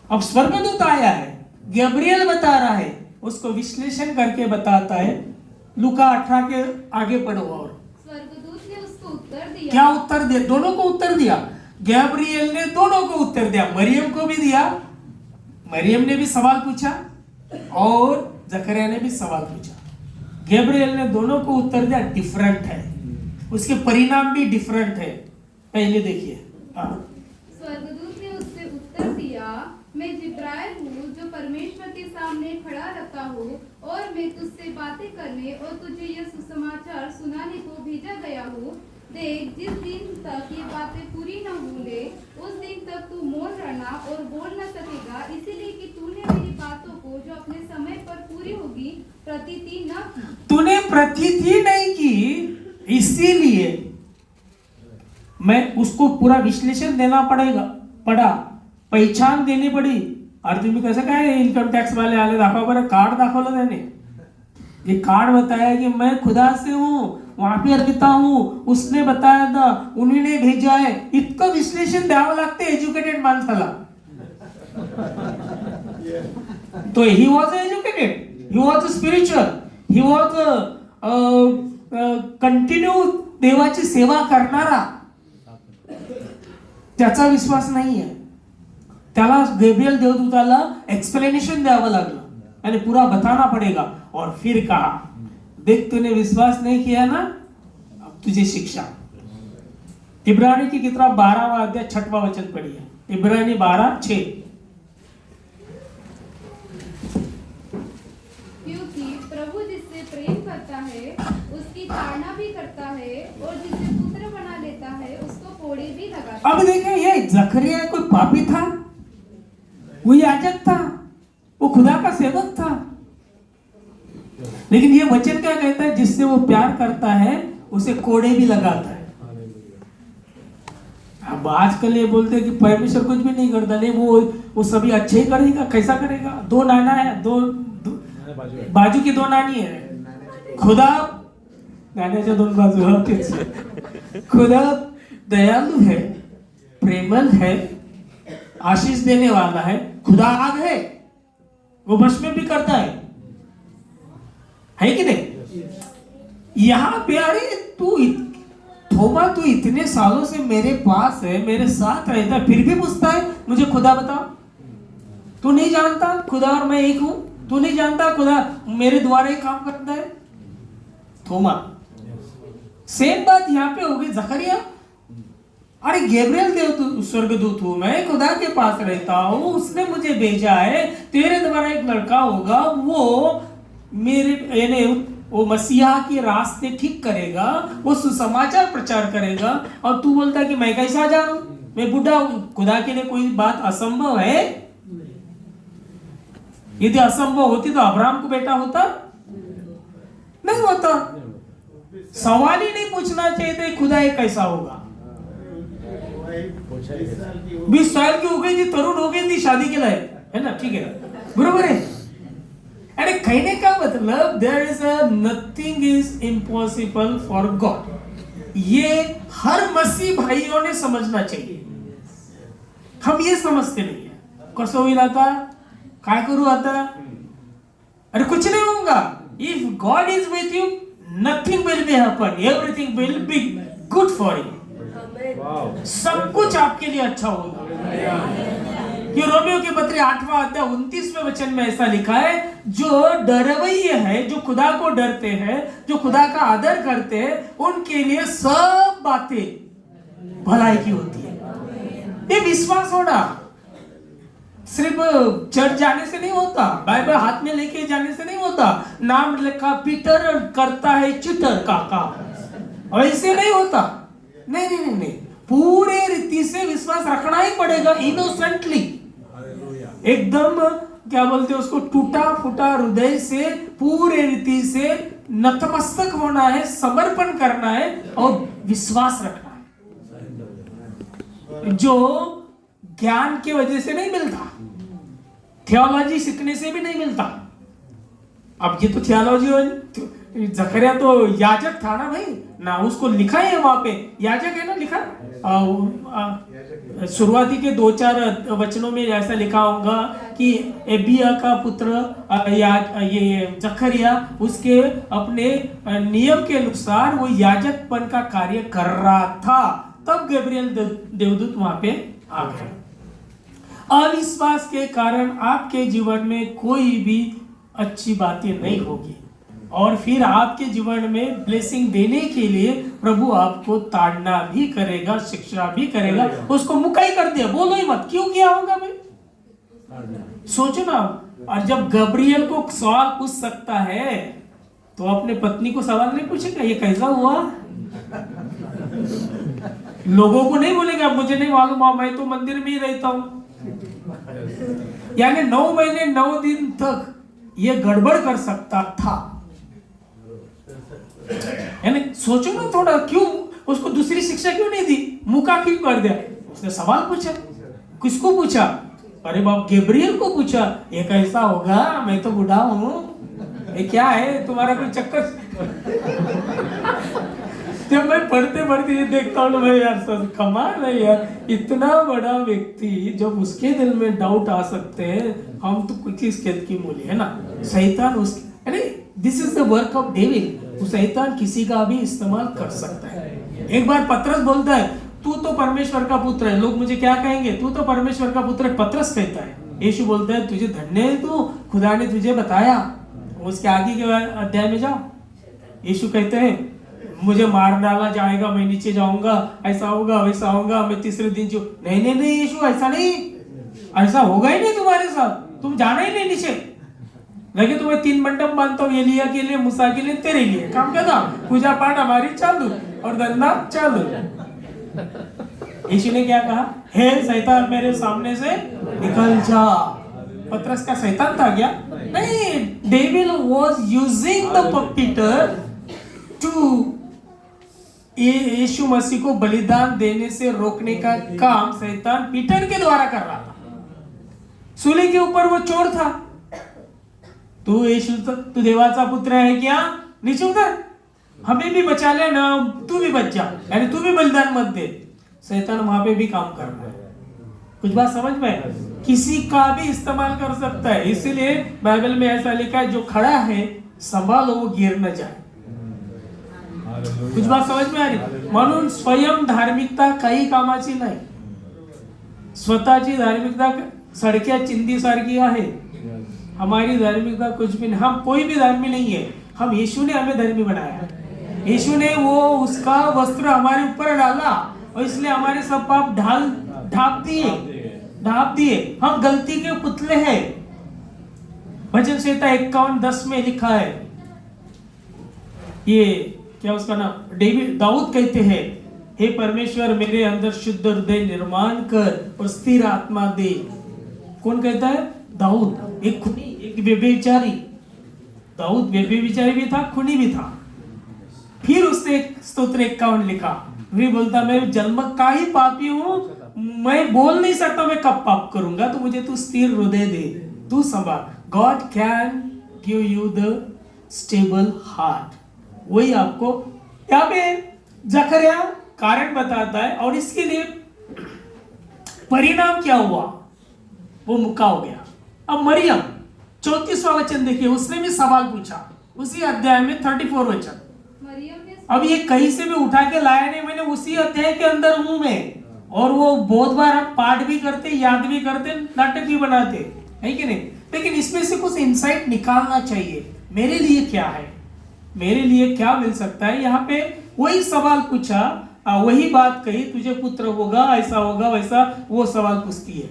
अब स्वर्गदूत आया है, गब्रियल बता रहा है, उसको विश्लेषण करके बताता है। लूका 18 के आगे पढ़ो। और
स्वर्गदूत ने उसको उत्तर दिया।
क्या उत्तर दिया? दोनों को उत्तर दिया। गब्रियल ने दोनों को उत्तर दिया, मरियम को भी दिया, मरियम ने भी सवाल पूछा और जकरिया ने भी सवाल पूछा। गब्रियल ने दोनों को उत्तर दिया, डिफरेंट है, उसके परिणाम भी डिफरेंट है। पहले देखिए।
स्वर्गदूत ने उससे उत्तर दिया, मैं जिब्राइल हूँ जो परमेश्वर के सामने खड़ा रहता हूँ, और मैं तुझसे बातें करने और तुझे यह सुसमाचार सुनाने को भेजा गया हूँ। देख, जिस दिन तक ये बातें पूरी न हो ले, उस दिन तक तू मौन रहना और बोल न सकेगा, इसीलिए कि तूने मेरी बातों को जो अपने समय पर पूरी होगी प्रतीति न की। तूने
प्रतीति नहीं की, इसीलिए मैं उसको पूरा विश्लेषण देना पड़ा, पहचान देनी पड़ी। और तुम्ही कसं काय इन्कम टॅक्स वाले आले, दाखवा बरं, कार्ड दाखवलं त्याने, ये कार्ड बताया कि मैं खुदा से हूँ, वहां पे अर्पिता हूँ, उसने बताया था, उन्होंने भेजा है। इतकं विश्लेषण द्यावं लागते एज्युकेटेड माणसाला। तो he was educated, he was spiritual, he was continue देवाची सेवा करणारा, त्याचा विश्वास नाही है। त्याला गब्रियल देवदूताला एक्सप्लेनेशन द्यावं लागलं आणि पूरा बताना पड़ेगा। और फिर कहा, देख तूने विश्वास नहीं किया ना, अब तुझे शिक्षा। इब्रानी की किताब 12वां अध्याय 6वां वचन पढ़िए, इब्रानी 12:6।
क्योंकि प्रभु जिससे प्रेम करता है उसकी ताड़ना भी करता है, और जिसे पुत्र बना लेता है उसको कोड़े भी लगाता है।
अब देखें, ये जकरिया कोई पापी था? वो याजक था, वो खुदा का सेवक था, लेकिन ये वचन क्या कहता है? जिससे वो प्यार करता है उसे कोड़े भी लगाता है। अब आजकल ये बोलते हैं कि परमेश्वर कुछ भी नहीं करता, नहीं वो सभी अच्छे ही करेगा। कैसा करेगा? दो नाना है, दो बाजू की दो नानी है। खुदा नाण्याच्या दोन बाजू होतेच। खुदा दयालु है, प्रेमल है, आशीष देने वाला है, खुदा आग है, वो भस्म भी करता है कि नहीं? यहां पे अरे थोमा तू इतने सालों से मेरे पास है, मेरे साथ रहता है, फिर भी पूछता है मुझे खुदा बताओ। तू नहीं जानता खुदा और मैं एक हूं? तू नहीं जानता खुदा मेरे द्वारा ही काम करता है? थोमा। सेम बात यहां पे होगी जकरिया। अरे गब्रियल देव स्वर्गदूत हूं मैं, खुदा के पास रहता हूं, उसने मुझे भेजा है, तेरे द्वारा एक लड़का होगा, वो मेरे यानी वो मसीहा के रास्ते ठीक करेगा, वो सुसमाचार प्रचार करेगा, और तू बोलता है कि मैं कैसा जानूं, मैं बुढ़ा हूं। खुदा के लिए कोई बात असंभव है? यदि असंभव होती तो अब्राहम को बेटा होता? नहीं होता। सवाल ही नहीं पूछना चाहिए था खुदा ये कैसा होगा। 20 साल की हो गई थी, तरुण हो गई थी, शादी के लायक है ना, ठीक है, बरोबर है। अरे कहने का मतलब there is nothing is impossible for God. ये हर मसीह भाइयों ने समझना चाहिए। हम ये समझते नहीं है कसं होईल आता, काय करू आता, अरे कुछ नहीं होगा। If God is with you nothing will be happen, everything will be good for you. सब कुछ आपके लिए अच्छा होगा। कि रोमियो के पत्र 8वां अध्याय 29वें वचन में ऐसा लिखा है, जो डरवैये है, जो खुदा को डरते हैं, जो खुदा का आदर करते हैं, उनके लिए सब बातें भलाई की होती है। ये विश्वास होना सिर्फ चर्च जाने से नहीं होता, बाइबल हाथ में लेके जाने से नहीं होता। नाम लिखा पीटर करता है चिटर का काम, ऐसे नहीं होता। नहीं नहीं नहीं नहीं, पूरे रीति से विश्वास रखना ही पड़ेगा, इनोसेंटली, एकदम क्या बोलते हैं उसको, टूटा फूटा हृदय से पूरे रीति से नतमस्तक होना है, समर्पण करना है और विश्वास रखना है, जो ज्ञान की वजह से नहीं मिलता, थियोलॉजी सीखने से भी नहीं मिलता। अब ये तो थियोलॉजी, जकरिया तो याजक था ना भाई ना, उसको लिखा है वहां पे, याजक है ना लिखा, शुरुआती के 2-4 वचनों में ऐसा लिखा होगा कि एबिया का पुत्र ये जकरिया उसके अपने नियम के अनुसार वो याजकपन का कार्य कर रहा था, तब गैब्रियल देवदूत वहां पे आ गए। अविश्वास के कारण आपके जीवन में कोई भी अच्छी बातें नहीं होगी, और फिर आपके जीवन में ब्लेसिंग देने के लिए प्रभु आपको ताड़ना भी करेगा, शिक्षा भी करेगा। उसको मुकाई कर दिया, बोलो ही मत, क्यों किया होगा भाई, सोचो ना। और जब गब्रियल को सवाल पूछ सकता है तो अपने पत्नी को सवाल नहीं पूछेगा ये कैसा हुआ? लोगों को नहीं बोलेगा मुझे नहीं मालूम, मैं तो मंदिर में ही रहता हूं। यानी 9 महीने 9 दिन तक ये गड़बड़ कर सकता था। यानी सोचो ना थोड़ा, क्यों उसको दूसरी शिक्षा क्यों नहीं दी, मुका क्यों कर दिया? उसने सवाल पूछा, किसको पूछा? अरे बाप, गैब्रियल को पूछा, ये कैसा होगा, मैं तो बूढ़ा हूं, ये क्या है तुम्हारा कोई चक्कर? जब मैं पढ़ते पढ़ते ये देखता हूँ भाई यार, कमाल है यार, इतना बड़ा व्यक्ति जब उसके दिल में डाउट आ सकते हैं, हम तो किस खेत की मूली है ना। शैतान उसके, this is the work of devil, शैतान किसी का भी इस्तेमाल कर सकता है। एक बार पतरस बोलता है तू तो परमेश्वर का पुत्र है, लोग मुझे क्या कहेंगे, तू तो परमेश्वर का पुत्र है, पतरस कहता है। यीशु बोलता है तुझे धन्य है तू, खुदा ने तुझे बताया। उसके आगे के अध्याय में जाओ, यीशु कहते हैं मुझे मार डाला जाएगा, मैं नीचे जाऊंगा, ऐसा होगा वैसा होगा, मैं तीसरे दिन जो नहीं नहीं नहीं यीशु ऐसा नहीं, ऐसा होगा ही नहीं तुम्हारे साथ, तुम जाना ही नहीं नीचे। लगे तुम्हें 3 मंडप बांधता हूँ, एलिया के लिए, मूसा के लिए, तेरे लिए, काम करना, पूजा पाठ हमारी चालू और धंधा चालू। यीशु ने क्या कहा, हे शैतान मेरे सामने से निकल जा। पतरस का शैतान था क्या? नहीं, devil was using the Peter to Yeshu Masih को बलिदान देने से रोकने का काम शैतान पीटर के द्वारा कर रहा था। सूली के ऊपर वो चोर था, तू यीशु तू देवाचा पुत्र है क्या, नीचे उतर, हमें भी बचा ले ना, तू भी बच जा, यानी तू भी बलिदान मत दे। शैतान वहां पे भी काम कर रहा है। कुछ बात समझ में? किसी का भी इस्तेमाल कर सकता है, इसीलिए बाइबल में ऐसा लिखा है जो खड़ा है संभालो वो गिर न जाए। कुछ बात समझ में आ रही? म्हणून स्वयं धार्मिकता काही कामाची नाही, स्वतःची धार्मिकता सडक्या चिंदी सारखी आहे। हमारी धार्मिकता कुछ भी नहीं, हम कोई भी धर्मी नहीं है, हम यीशु ने हमें धर्मी बनाया। यीशु ने वो उसका वस्त्र हमारे ऊपर डाला और इसलिए हमारे सब पाप ढाप दिए। हम गलती के पुतले हैं। भजन संहिता 51:10 में लिखा है, ये क्या उसका नाम, दाऊद कहते हैं, हे परमेश्वर मेरे अंदर शुद्ध हृदय निर्माण कर और स्थिर आत्मा दे। कौन कहता है? दाऊद, एक खूनी, एक व्यभिचारी। दाऊद व्यभिचारी भी था, खूनी भी था। फिर उसने स्तोत्र 51 लिखा, वे बोलता मैं जन्म का ही पापी हूं, मैं बोल नहीं सकता मैं कब पाप करूंगा, तो मुझे तू स्थिर हृदय दे, तू संभाल। God can give you the stable heart. वही आपको यहाँ पे जकरिया कारण बताता है, और इसके लिए परिणाम क्या हुआ, वो मुक्का हो गया। अब मरियम 34वां वचन देखिए, उसने भी सवाल पूछा उसी अध्याय में 34 वचन। अब ये कहीं से भी उठा के लाया नहीं, मैंने उसी अध्याय के अंदर हूं मैं, और वो बहुत बार हम पाठ भी करते, याद भी करते, नाटक भी बनाते, है कि नहीं? लेकिन इसमें से कुछ इंसाइट निकालना चाहिए, मेरे लिए क्या है, मेरे लिए क्या मिल सकता है। यहाँ पे वही सवाल पूछा, वही बात कही, तुझे पुत्र होगा, ऐसा होगा वैसा, वो सवाल पूछती है।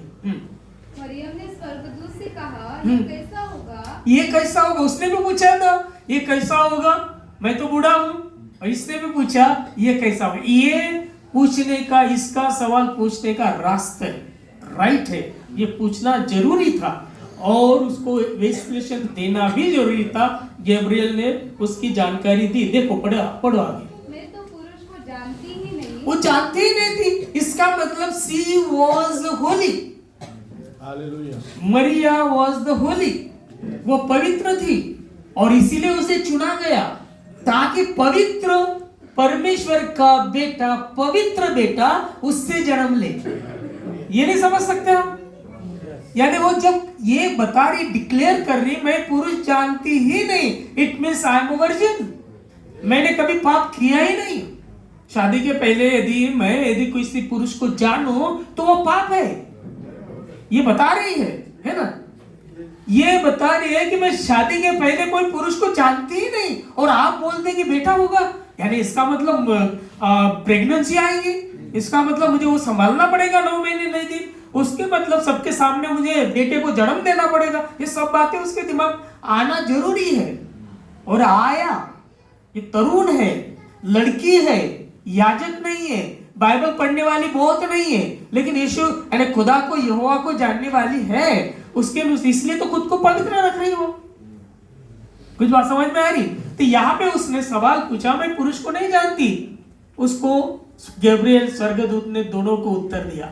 मरियम ने स्वर्गदूत से कहा, ये कैसा होगा?
ये कैसा होगा? उसने भी पूछा था ये कैसा होगा, मैं तो बूढ़ा हूं। और इसने भी पूछा ये कैसा होगा। ये पूछने का, इसका सवाल पूछने का रास्ता है, राइट है, ये पूछना जरूरी था और उसको एक्सप्लेनेशन देना भी जरूरी था। गैब्रियल ने उसकी जानकारी दी। देखो पढ़ो आगे।
मैं तो पुरुष को जानती ही नहीं।
वो जानती ही नहीं थी, इसका मतलब she was holy, Maria was the holy, वो पवित्र थी और इसीलिए उसे चुना गया ताकि पवित्र परमेश्वर का बेटा, पवित्र बेटा उससे जन्म ले। ये नहीं समझ सकते हम? यानी वो जब ये बता रही, डिक्लेयर कर रही, मैं पुरुष जानती ही नहीं, it means I am virgin, मैंने कभी पाप किया ही नहीं। शादी के पहले यदि किसी पुरुष को जानूं तो वो पाप है, ये बता रही है ना? ये बता रही है कि मैं शादी के पहले कोई पुरुष को जानती ही नहीं और आप बोलते कि बेटा होगा, यानी इसका मतलब प्रेगनेंसी आएगी, इसका मतलब मुझे वो संभालना पड़ेगा 9 महीने 9 दिन, उसके मतलब सबके सामने मुझे बेटे को जन्म देना पड़ेगा। ये सब बातें उसके दिमाग आना जरूरी है और आया। ये तरुण है, लड़की है, याजक नहीं है, बाइबल पढ़ने वाली बहुत नहीं है, लेकिन यीशु यानी खुदा को, यहोवा को जानने वाली है, उसके इसलिए तो खुद को पवित्र रख रही हो। कुछ बात समझ में आ रही? तो यहाँ पे उसने सवाल पूछा, मैं पुरुष को नहीं जानती। उसको गैब्रियल स्वर्गदूत ने दोनों को उत्तर दिया।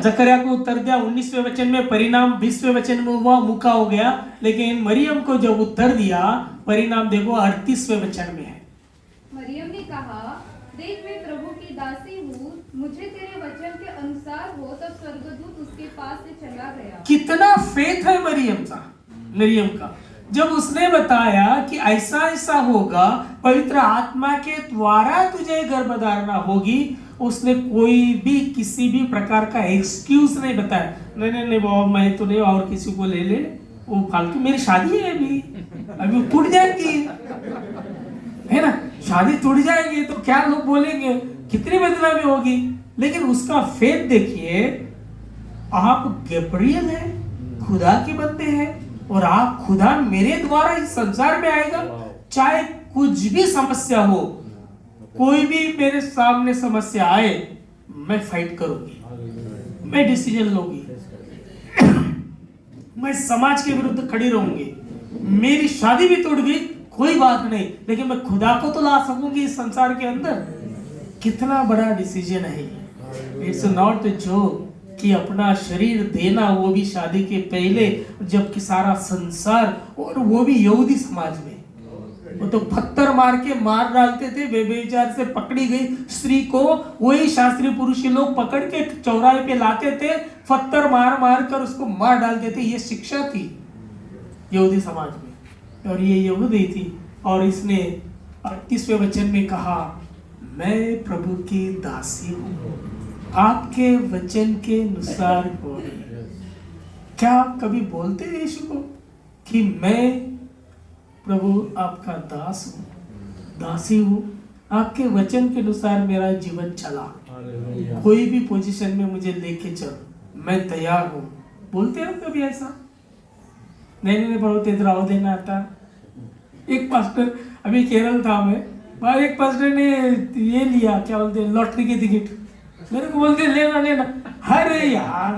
जकरिया को उत्तर दिया 19वें वचन में, परिणाम 20वें वचन में हुआ, मुका हो गया। लेकिन मरियम को जब उत्तर दिया, परिणाम देखो 38वें वचन में है।
मरियम ने कहा, देख मैं प्रभु की दासी हूँ, मुझे तेरे वचन के अनुसार हो। तब स्वर्गदूत उसके पास से चला गया। कितना फेथ है मरियम का। जब उसने बताया कि ऐसा ऐसा होगा, पवित्र आत्मा के द्वारा तुझे गर्भधारणा होगी, उसने कोई भी किसी भी प्रकार का एक्सक्यूज नहीं बताया। नहीं बाबा मैं तो नहीं, और किसी को ले ले, वो फालतू, मेरी शादी है अभी टूट जाएगी, है ना? शादी टूट जाएगी तो क्या लोग बोलेंगे, कितनी बदनामी होगी। लेकिन उसका फेथ देखिए, आप गैब्रियल है, खुदा के बंदे हैं और आप खुदा मेरे द्वारा इस संसार में आएगा, चाहे कुछ भी समस्या हो, कोई भी मेरे सामने समस्या आए, मैं फाइट करूंगी, मैं डिसीजन लूंगी, मैं समाज के विरुद्ध खड़ी रहूंगी। मेरी शादी भी टूट गई, कोई बात नहीं, लेकिन मैं खुदा को तो ला सकूंगी इस संसार के अंदर। कितना बड़ा डिसीजन है। इट्स नॉट जोक कि अपना शरीर देना, वो भी शादी के पहले, जबकि सारा संसार, और वो भी यहूदी समाज में, वो तो पत्थर मार के मार डालते थे। बेविचार से पकड़ी गई स्त्री को वही शास्त्री पुरुष लोग पकड़ के चौराहे पे लाते थे, पत्थर मार मार कर उसको मार डालते थे। ये शिक्षा थी यहूदी समाज में, और ये यहूदी थी। और इसने 38वें वचन में कहा, मैं प्रभु की दासी हूँ, आपके वचन के अनुसार हो। क्या आप कभी बोलते हैं यीशु को कि मैं प्रभु आपका दास हूँ, दासी हूँ, आपके वचन के अनुसार मेरा जीवन चला, कोई भी पोजीशन में मुझे लेके चल, मैं तैयार हूँ। बोलते हैं कभी ऐसा? नहीं बहुत इधर देना आता। एक पास्टर, अभी केरल था मैं, वहाँ एक पास्टर ने ये लिया, क्या बोलते हैं, लॉटरी की टिकट। मेरे को बोलते लेना। अरे यार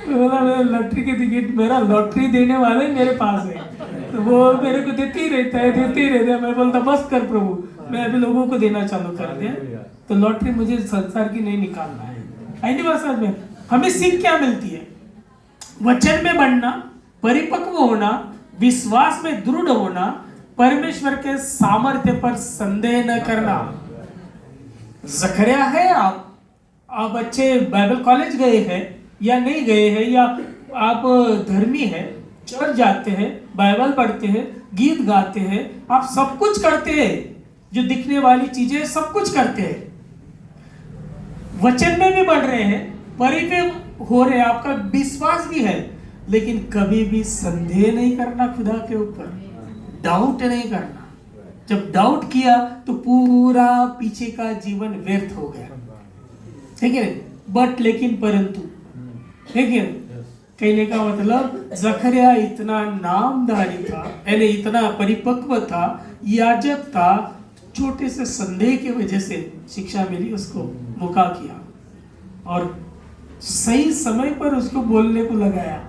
बोला लॉटरी की टिकट, मेरा लॉटरी देने वाले मेरे पास है, तो वो मेरे को देते ही रहता है। मैं बोलता बस कर प्रभु, मैं अभी लोगों को देना चालू कर दिया, तो लॉटरी मुझे संसार की नहीं निकालना है। आई नहीं बात समझ में? हमें सीख क्या मिलती है? वचन में बढ़ना, परिपक्व होना, विश्वास में दृढ़ होना, परमेश्वर के सामर्थ्य पर संदेह न करना। जकरिया है, आप अच्छे बाइबल कॉलेज गए हैं या नहीं गए हैं, या आप धर्मी हैं, चर्च जाते हैं, बाइबल पढ़ते हैं, गीत गाते हैं, आप सब कुछ करते हैं,
जो दिखने वाली चीजें सब कुछ करते हैं, वचन में भी बढ़ रहे हैं, परिपक्व हो रहे हैं, आपका विश्वास भी है, लेकिन कभी भी संदेह नहीं करना खुदा के ऊपर, डाउट नहीं करना। जब डाउट किया तो पूरा पीछे का जीवन व्यर्थ हो गया, ठीक है। बट लेकिन परंतु, ठीक है, कहने का मतलब जकरिया इतना नामधारी था, यानी इतना परिपक्व था, याजक था, छोटे से संदेह की वजह से शिक्षा मिली, उसको मौका किया और सही समय पर उसको बोलने को लगाया।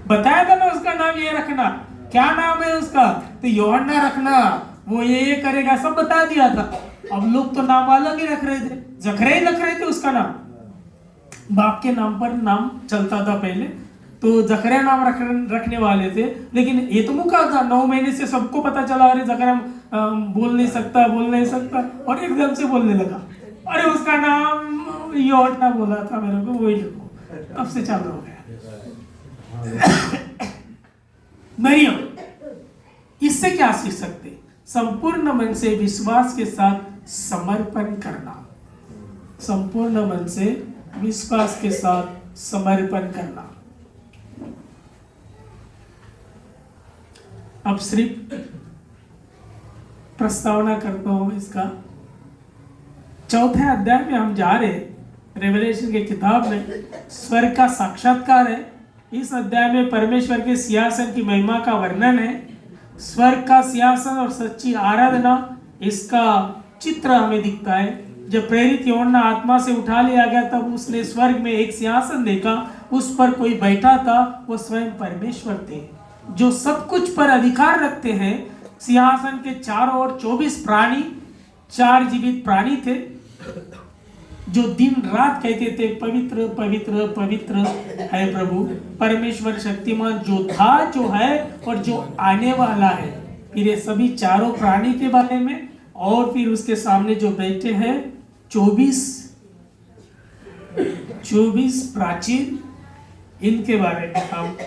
बताया था ना उसका नाम ये रखना, क्या नाम है उसका, तो यूहन्ना रखना, वो ये करेगा, सब बता दिया था। अब लोग तो नाम अलग ही रख रहे थे, जकरिया ही रख रहे थे उसका नाम, बाप के नाम पर नाम चलता था पहले, तो जकरिया नाम रखने वाले थे। लेकिन ये तो मुका था, 9 महीने से सबको पता चला, अरे जकरिया बोल नहीं सकता, और एकदम से बोलने लगा, अरे उसका नाम यूहन्ना बोला था मेरे को, वही लिखो, तब से चालू हो गया। मरियम, इससे क्या सीख सकते? संपूर्ण मन से विश्वास के साथ समर्पण करना, संपूर्ण मन से विश्वास के साथ समर्पण करना। अब सिर्फ प्रस्तावना करता हूं इसका। 4थे अध्याय में हम जा रहे, रेवलेशन के किताब में स्वर्ग का साक्षात्कार है। इस अध्याय में परमेश्वर के सिंहासन की महिमा का वर्णन है। स्वर्ग का सिंहासन और सच्ची आराधना, इसका चित्र हमें दिखता है। जब प्रेरित यूहन्ना आत्मा से उठा लिया गया तब उसने स्वर्ग में एक सिंहासन देखा, उस पर कोई बैठा था, वो स्वयं परमेश्वर थे जो सब कुछ पर अधिकार रखते हैं। सिंहासन के चारों ओर 24 प्राणी, 4 जीवित प्राणी थे जो दिन रात कहते थे, पवित्र पवित्र पवित्र है प्रभु परमेश्वर शक्तिमान, जो था, जो है और जो आने वाला है। फिर ये सभी चारों प्राणी के बारे में, और फिर उसके सामने जो बैठे हैं 24 प्राचीन, इनके बारे में हम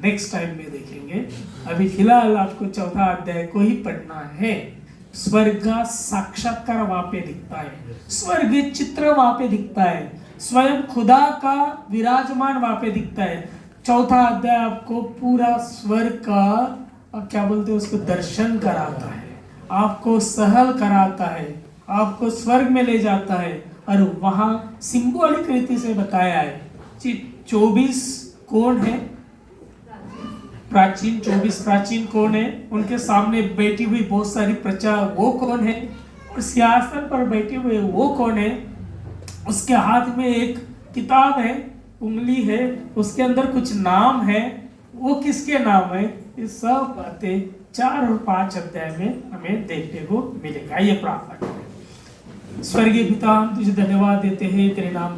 नेक्स्ट टाइम में देखेंगे। अभी फिलहाल आपको 4था अध्याय को ही पढ़ना है। स्वर्ग का साक्षात्कार वहां पे दिखता है, स्वर्गीय चित्र वहां पे दिखता है, स्वयं खुदा का विराजमान वहां पे दिखता है। 4था अध्याय आपको पूरा स्वर्ग का क्या बोलते हैं उसको दर्शन कराता है, आपको सहल कराता है, आपको स्वर्ग में ले जाता है, और वहां सिंबॉलिक रीति से बताया है 24 कौन है, प्राचीन 24 प्राचीन कौन है, उनके सामने बैठी हुई बहुत सारी प्रजा वो कौन है, और सिंहासन पर बैठे हुए वो कौन है। उसके हाथ में एक किताब है, उंगली है, उसके अंदर कुछ नाम है, वो किसके नाम है, ये सब बातें 4 और 5 अध्याय में हमें देखने को मिलेगा। ये प्रार्थना करें। स्वर्गीय पिता, हम तुझे धन्यवाद देते हैं तेरे नाम